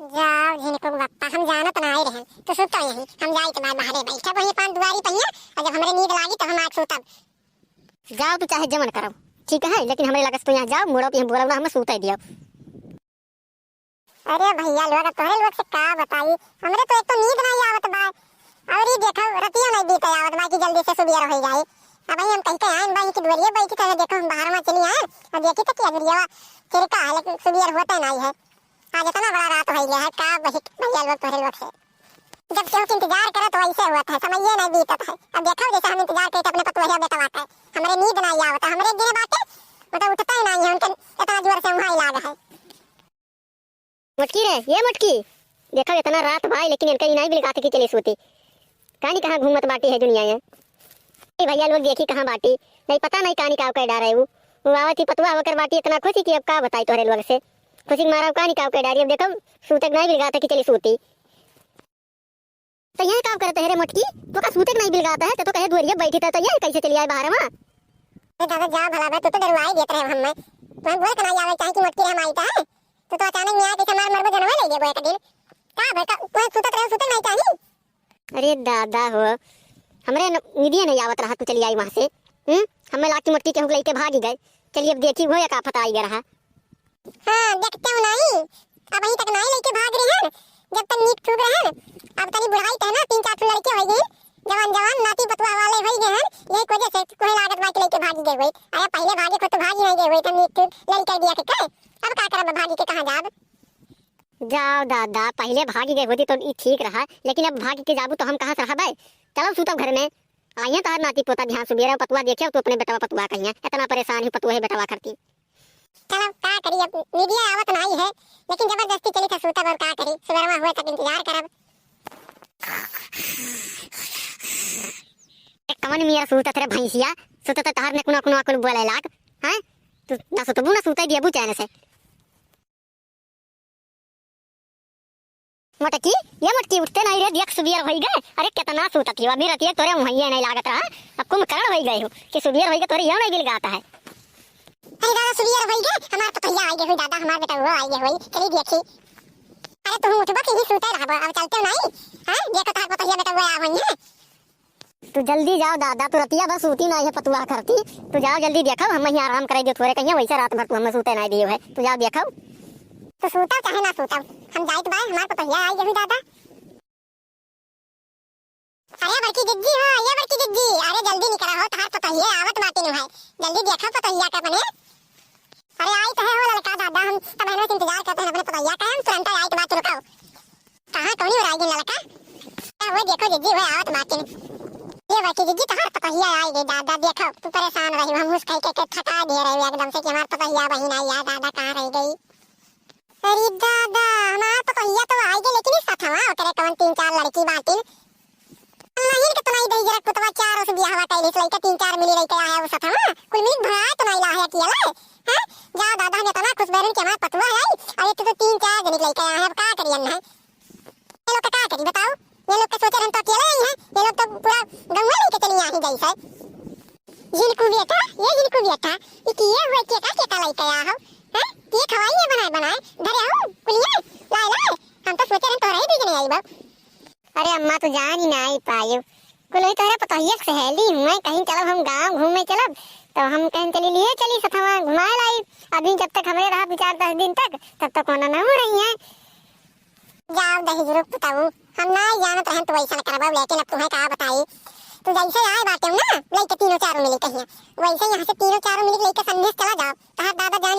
जाओ झिनको बप्पा हम जाना तो नहीं रहन तो सुतो यहीं हम जाई के बाद बाहरे बैठा वही पान दुआरी पहिया और जब हमरे नींद लागी तो हम आके सुतब। जाओ तू चाहे जमन करो ठीक है, लेकिन हमरे लगस तो यहाँ जाओ मुड़ो पे बोला हम सुते दियो। अरे भैया लोग तोरे लोग से का बताई, हमरे तो एक तो नींद नहीं आवत बा और ये देखो रतिया नहीं बीत आवत बा कि जल्दी से सुबह हो जाए। अब हम कहते हैं भाई की दुआरिया बैठी तो देखो हम बाहर में चली आए और देखी तो क्या दुआरिया चिरका है लेकिन सुबह होता नहीं है। आज इतना बड़ा रात हो गया है का भैया लोग तोरे लोग से जब क्यों इंतजार करे तो ऐसे हुआ था समझिए नहीं बीतत है। अब देखो जैसे हम इंतजार करते अपने पतोहिया बेटा आता है हमरे नींद नहीं आवत हमरे दिन बाटे मतलब उठता ही नहीं है उनके इतना जोर से वहां लाग है। मटकी रे ये मटकी देखो इतना रात भाई लेकिन इनका नहीं बिलगाते की चली सोती कहानी कहाँ घूमत बाटी है दुनिया में। भैया लोग देखी कहाँ बाटी नहीं पता नहीं कहानी का कह डारे वो आवती पतवा होकर बाटी इतना खुशी की अब का बताई तोरे लोग से खुशी मारा कहानी का कह डारी। अब देखो सूतक नहीं बिलगाते की चली सोती तो यह काम करते है रे मटकी तो का सूतक नहीं बिलगाता है तो कहे दुआरिया बैठी था तो यह कैसे चली आए बाहर में। दादा जा भला बा तू तो डरवाई देत रहे हम मैं बोल कना आवे चाहे कि मटकी हम आई था तो अचानक में आके मार मरबो जनवा ले गए एक दिन का बेटा कोई सुतत नहीं चाहिए। अरे दादा हो हमरे निदिया नहीं आवत रहा तू चली आई वहां से हमें लाठी मटकी के लेके भागी गए। चलिए अब देखी वो एक आफत आई रहा। हां देखते हो नहीं अब अभी तक नहीं लेके भाग रहे हैं जब तक नीक ठूक रहे हैं। अब तनी बुढ़ाई है ना 3-4 लड़के हो गए जवान नाती पतवा वाले हो गए हैं यही वजह से कोई लागत बात लेके भागी गए हुए। अरे पहले भागे को तो भागी नहीं गए हुए तो नीक ठूक लड़का दिया के अब का करब भागी के कहां जाब। जाओ दादा पहले भागी गए होती तो ये ठीक रहा लेकिन अब भागी के जाबू तो हम कहाँ से रहा चलो सूतब घर में आइए तार नाती पोता ध्यान सुबेरा पतुआ देखे तो अपने बेटवा पतुआ कहिए इतना परेशान ही पतुआ है बेटवा करती। चलो का करी अब मीडिया आवत नहीं है लेकिन जबरदस्ती चली था सूतब और का करी सुबह हुए तक इंतजार करब। कवन मेरा सूता तेरे भैंसिया सूता तो तार ने कुना कुना कुन बोले लाग हैं तू ना सुतबू ना सूता दिया बू चैन से। मटकी ये मटकी उठते नहीं रे देख सुबियर होई गए। अरे कितना सूता थी अभी रतिया तोरे वहीं नहीं लागत रहा अब कुंभकर्ण होई गए हो कि सुबियर होई गए तोरे यह नहीं गिल गाता है। अरे दादा सुबियर होई गए हमार तो भैया आई गए हुई दादा हमार बेटा वो आई गए हुई चली देखी। अरे तुम उठबा कि ही सूते रहबा अब चलते नहीं हां देखो तार को भैया बेटा वो आ गई है। तू जल्दी जाओ दादा तू रतिया बस सूती नहीं है पतुआ करती तू जाओ जल्दी देखो हम यहीं आराम कराई दो थोड़े कहीं वैसे रात भर तू हमें सूते नहीं दियो है तू जाओ देखो। तो सूता चाहे ना सूता हम जाइत बाय हमार तो भैया आई गई दादा। अरे बड़की जिज्जी हो ये बड़की जिज्जी अरे जल्दी निकला हो तार तो भैया आवत बाटी नु है जल्दी देखो तो भैया का बने। अरे आई तो है हो लड़का दादा हम तब हमें इंतजार करते हैं अपने भैया का हम तुरंत आई के बात रुकाओ कहां कौन हो आई लड़का वो देखो जिज्जी वो आवत बाटी ये बड़की जिज्जी तार तो भैया आई गई दादा देखो तू परेशान रही हम उसके के थका दे रहे एकदम से कि हमार तो भैया बहन आई है दादा कहां रह गई। अरे दादा हमार तो भैया तो आई गई लेकिन इस साथ वहां तेरे कौन 3-4 लड़की बाटी नहीं के तो नहीं दे जरा कुतवा चारों से बियाह कैली से लइका 3-4 मिली लइका आया उस साथ हां कुल मिल भरा तो नहीं लाया किया हां जा दादा ने तना खुश बैरन के हमार पतवा आई अरे तू तो 3-4 जनी लइका आया अब का करियन है ये लोग का करी बताओ। ये लोग के सोचे हम तो अकेले ही हैं ये लोग तो पूरा गांव लेके चली आ ही गई है। जिनको बेटा ये किए हुए के लइका आया हो हां ये खवाइए बनाए धरे आओ कुलिए लाए हम तो सोचे हम तो रही भी नहीं आई बा। अरे अम्मा तो जान ही नहीं पायो कुल तोरे पता ही सहेली मैं कहीं चलब हम गांव घूमे चलब तो हम कहीं चली लिए चली सथवा घुमा लाई अभी जब तक हमरे रहा 4-10 दिन तक तब तक कोना ना हो रही है। जाओ दही जरूर बताऊं हम ना जानत रहन तो वैसा करबा लेकिन अब तुम्हें का बताई तो जैसे आए बाटे ना लेके 3-4 मिली कहीं वैसे यहाँ से 3-4 मिली लेके संदेश चला जाओ तार दादा जान